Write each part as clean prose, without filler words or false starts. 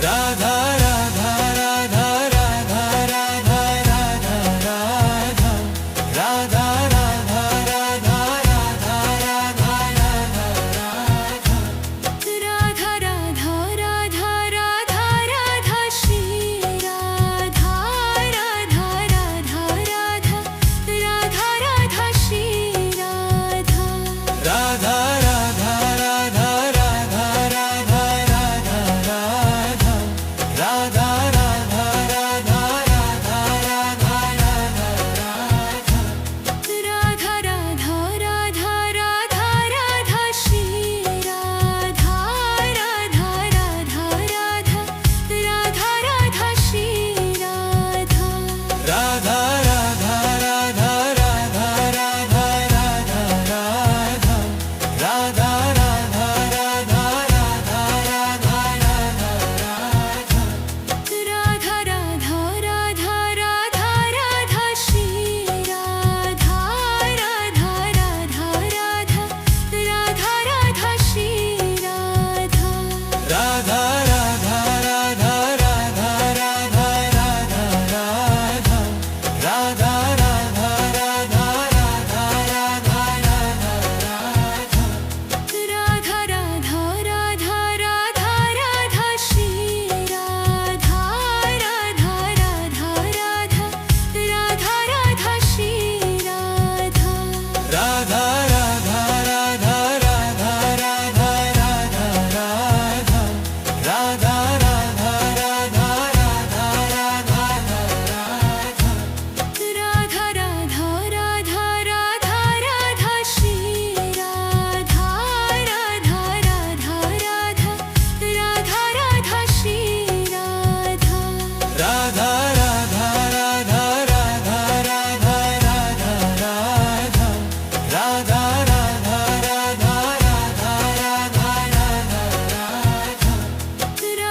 Radha Radha Radha Radha Radha Radha Radha Radha Radha Radha Radha Radha Radha Radha Radha Radha Radha Shri Radha Radha Radha Radha Radha Radha Shri Radha Radha Radha Radha Radha Radha Radha Radha Radha Radha Radha Radha Radha Radha Radha Radha Radha Radha Shri Radha Radha Radha Radha Radha Radha Shri Radha Radha Radha Radha Radha Radha Radha Radha Radha Radha Radha Radha Radha Radha Radha Radha Radha Radha Shri Radha Radha Radha Radha Radha Radha Shri Radha Radha Radha Radha Radha Radha Radha Radha Radha Radha Radha Radha Radha Radha Radha Radha Radha Radha Shri Radha Radha Radha Radha Radha Radha Shri Radha Radha Radha Radha Radha Radha Radha Radha Radha Radha Radha Radha Radha Radha Radha Radha Radha Radha Shri Radha Radha Radha Radha Radha Radha Shri Radha Radha Radha Radha Radha Radha Radha Radha Radha Radha Radha Radha Radha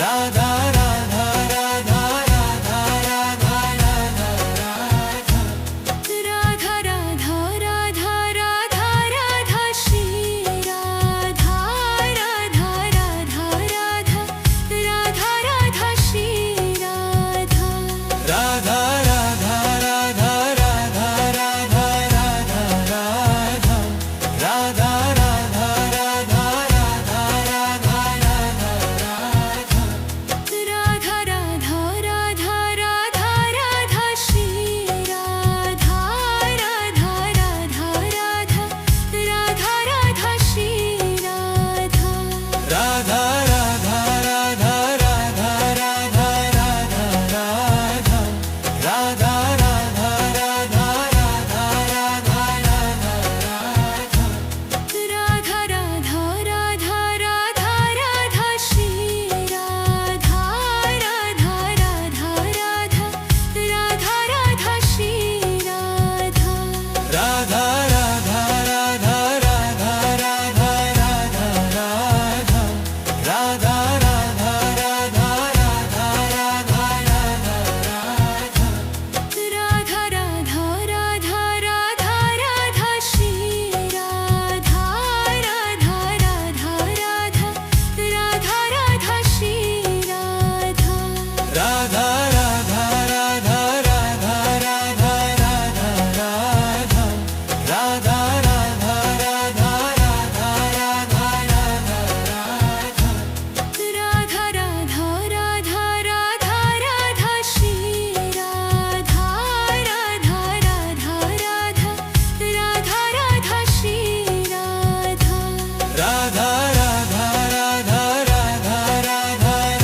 Radha Radha Radha Radha Radha Radha Radha Radha Radha Radha Radha Shri Radha Radha Radha Radha Radha Radha Shri Radha Radha Radha Radha Radha Radha Radha Radha Radha Radha Radha Radha Radha Radha Radha Radha Radha Radha Shri Radha Radha Radha Radha Radha Radha Shri Radha Radha Radha Radha Radha Radha Radha Radha Radha Radha Radha Radha Radha Radha Radha Radha Radha Radha Shri Radha Radha Radha Radha Radha Radha Shri Radha Radha Radha Radha Radha Radha Radha Radha Radha Radha Radha Radha Radha Radha Radha Radha Radha Radha Shri Radha Radha Radha Radha Radha Radha Shri Radha Radha Radha Radha Radha Radha Radha Radha Radha Radha Radha Radha Radha Radha Radha Radha Radha Radha Shri Radha Radha Radha Radha Radha Radha Shri Radha Radha Radha Radha Radha Radha Radha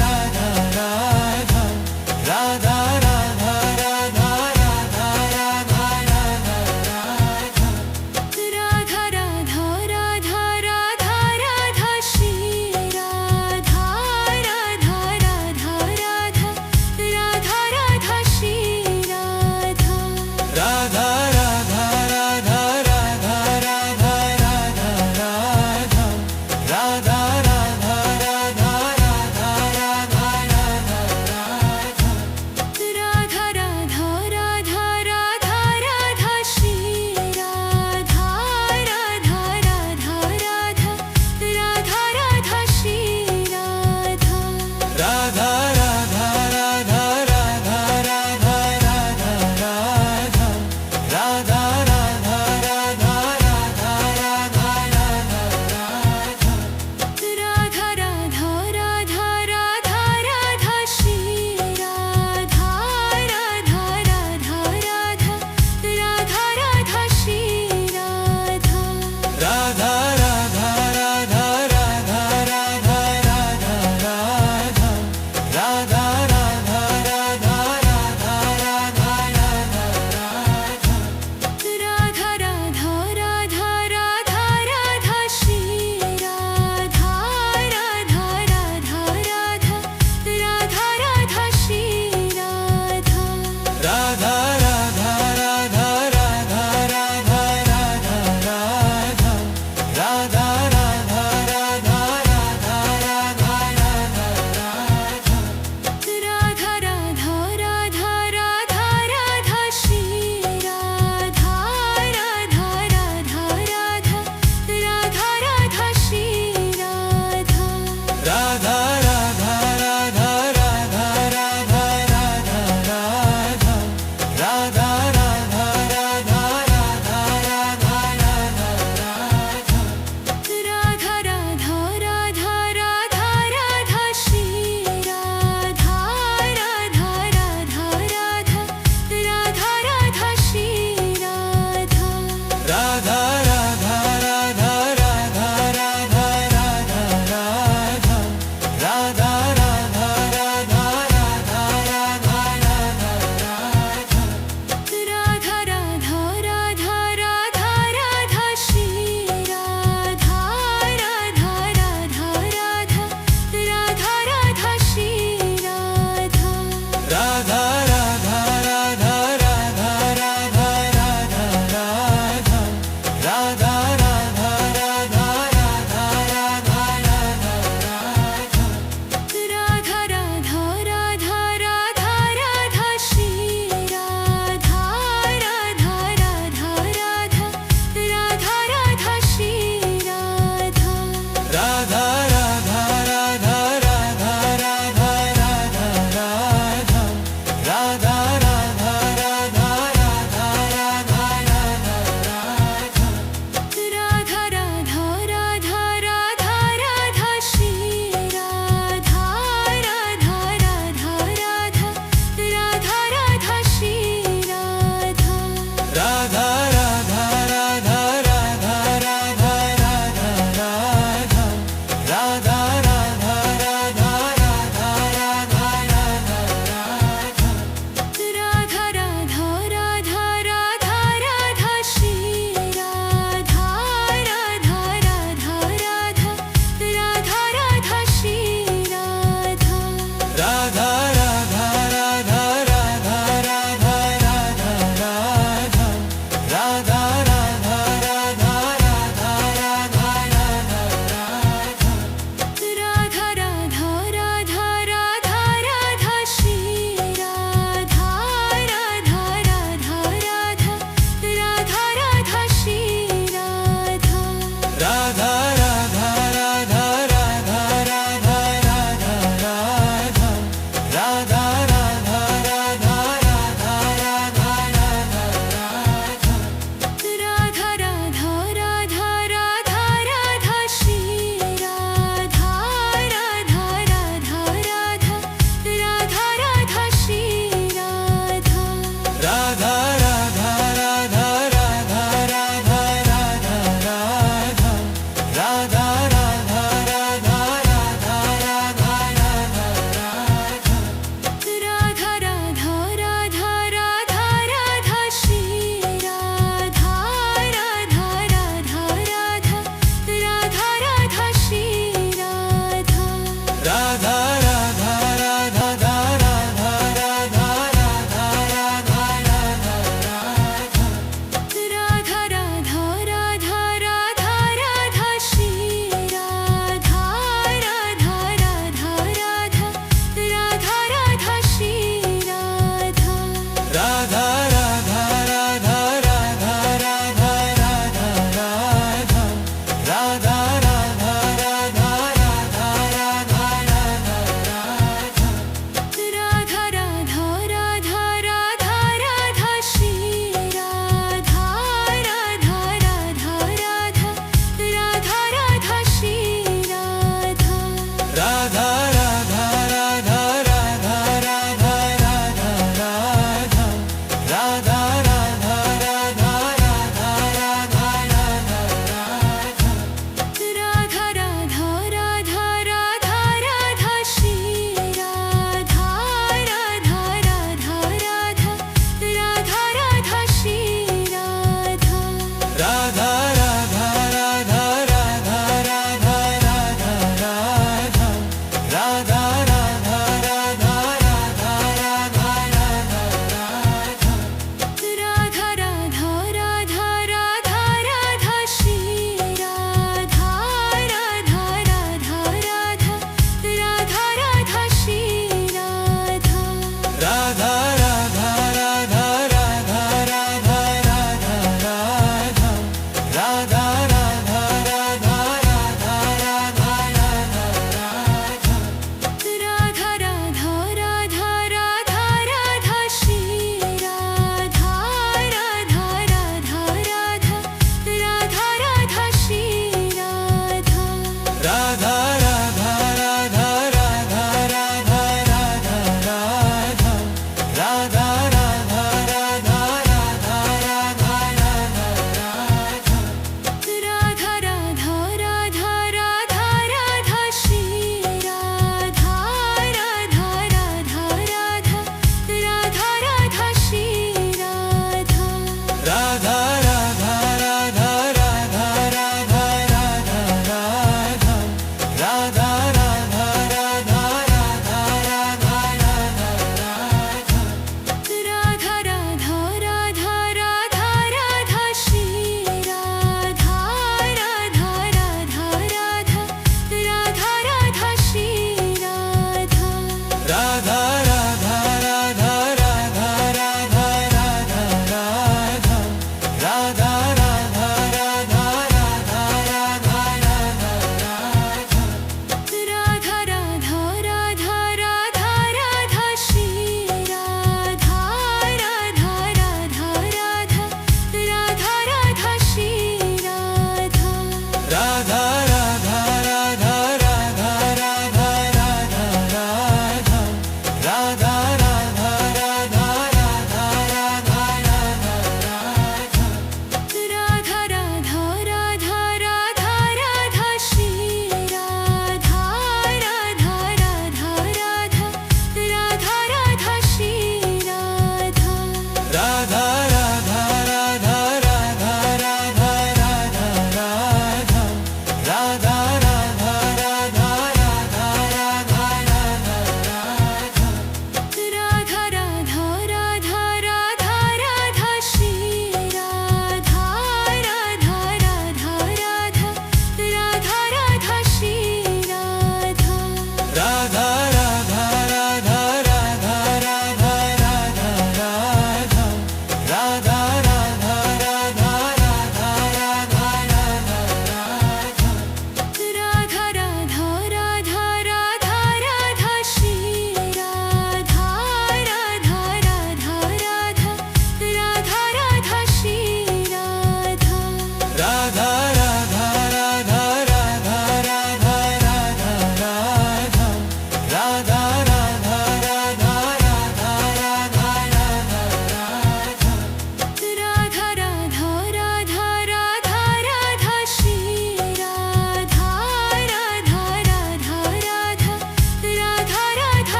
Radha Radha Radha Radha Radha Radha Radha Radha Radha Radha Radha Shri Radha Radha Radha Radha Radha Radha Shri Radha Radha Radha Radha Radha Radha Radha Radha Radha Radha Radha Radha Radha Radha Radha Radha Radha Radha Shri Radha Radha Radha Radha Radha Radha Shri Radha Radha Radha Radha Radha Radha Radha Radha Radha Radha Radha Radha Radha Radha Radha Radha Radha Radha Shri Radha Radha Radha Radha Radha Radha Shri Radha Radha Radha Radha Radha Radha Radha Radha Radha Radha Radha Radha Radha Radha Radha Radha Radha Radha Shri Radha Radha Radha Radha Radha Radha Shri Radha Radha Radha Radha Radha Radha Radha Radha Radha Radha Radha Radha Radha Radha Radha Radha Radha Radha Radha Radha Radha Radha Radha Radha Radha Radha Radha Radha Radha Radha Radha Shri Radha Radha Radha Radha Radha Radha Shri Radha Radha Radha Radha Radha Radha Radha Radha Radha Radha Radha Radha Radha Radha Radha Radha Radha Radha Radha Shri Radha Radha Radha Radha Radha Radha Shri Radha Radha Radha Radha Radha Radha Radha Radha Radha Radha Radha Radha Radha Radha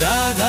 Radha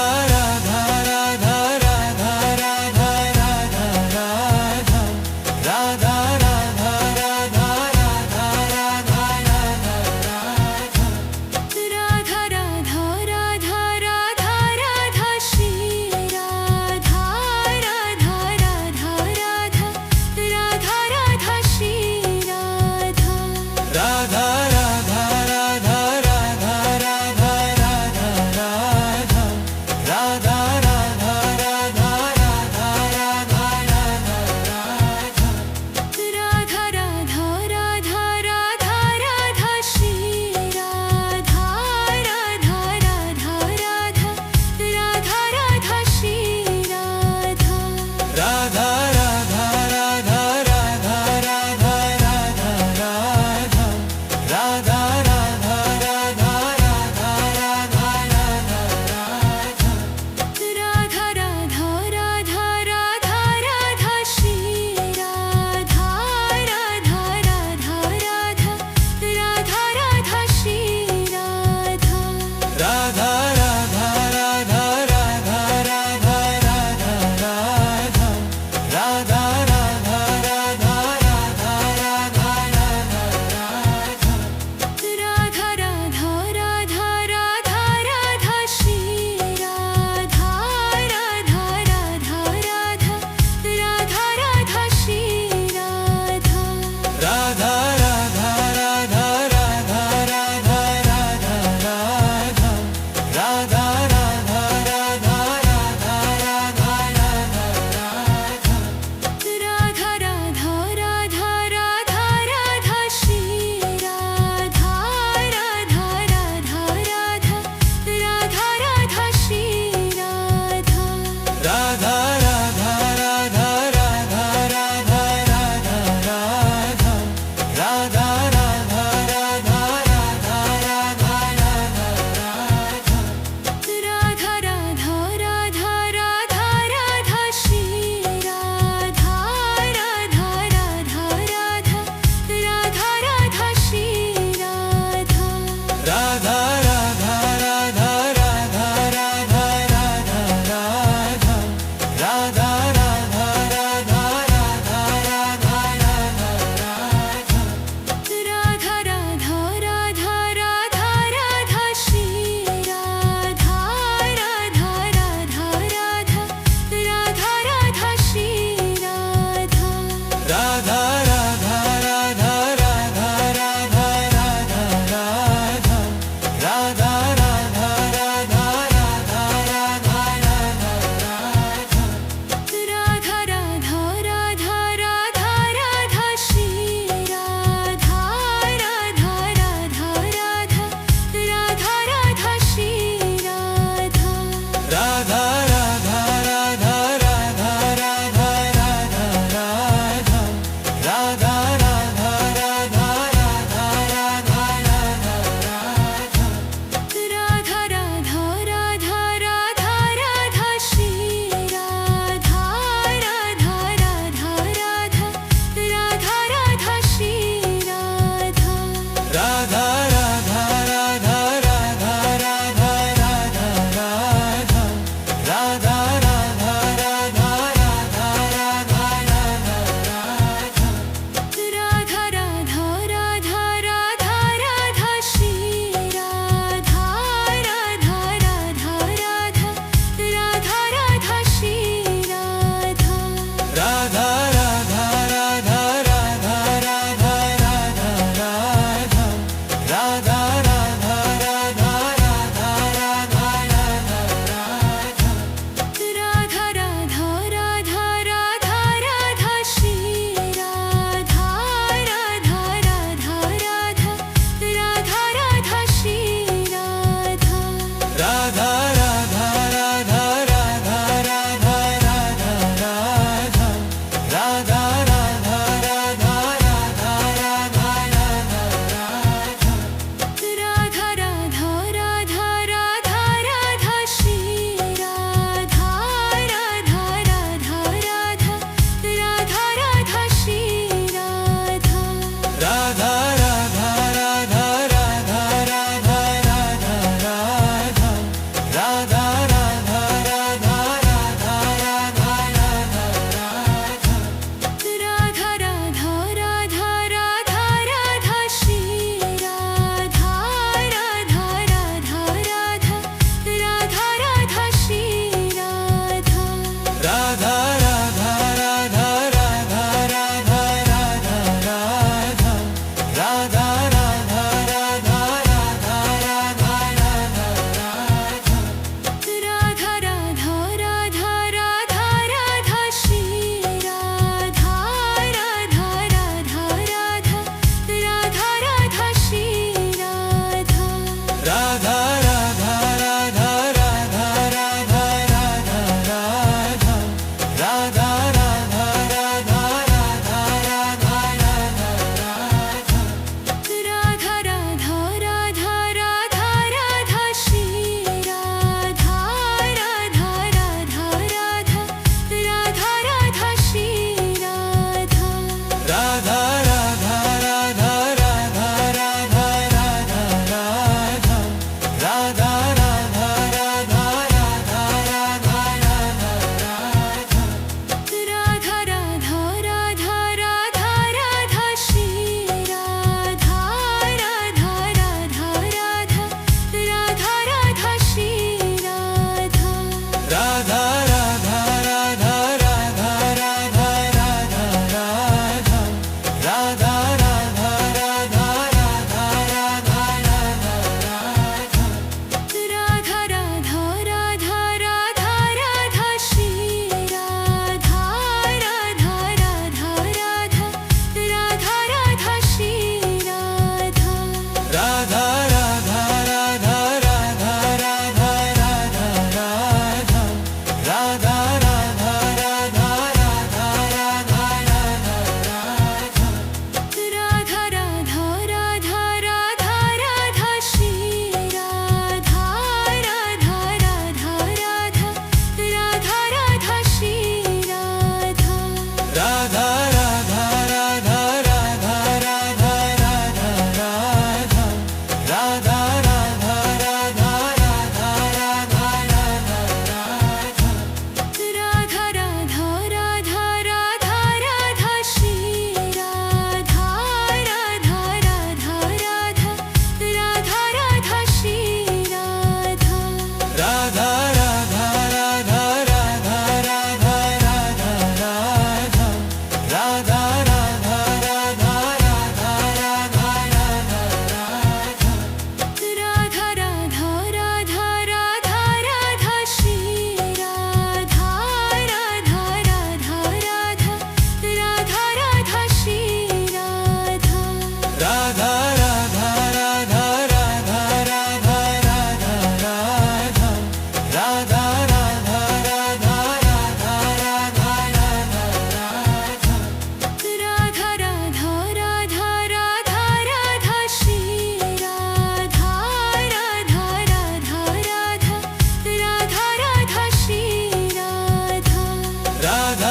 Radha Radha Radha Radha Radha Radha Radha Radha Radha Radha Radha Radha Radha Radha Radha Radha Radha Shri Radha Radha Radha Radha Radha Radha Shri Radha Radha Radha Radha Radha Radha Radha Radha Radha Radha Radha Radha Radha Radha Radha Radha Radha Radha Shri Radha Radha Radha Radha Radha Radha Shri Radha Radha Radha Radha Radha Radha Radha Radha Radha Radha Radha Radha Radha Radha Radha Radha Radha Radha Shri Radha Radha Radha Radha Radha Radha Shri Radha Radha Radha Radha Radha Radha Radha Radha Radha Radha Radha Radha Radha Radha Radha Radha Radha Radha Shri Radha Radha Radha Radha Radha Radha Shri Radha Radha Radha Radha Radha Radha Radha Radha Radha Radha Radha Radha Radha Radha Radha Radha Radha Radha Shri Radha Radha Radha Radha Radha Radha Shri Radha Radha Radha Radha Radha Radha Radha Radha Radha Radha Radha Radha Radha Radha Radha Radha Radha Shri Radha Radha Radha Radha Radha Radha Shri Radha Radha Radha Radha Radha Radha Radha Radha Radha Radha Radha Radha Radha Radha Radha Radha Shri Radha Radha Radha Radha Radha Radha Shri Radha Radha Radha Radha Radha Radha Radha Radha Radha Radha Radha Radha Radha Radha Radha Radha Radha Shri Radha Radha Radha Radha Radha Radha Shri Radha Radha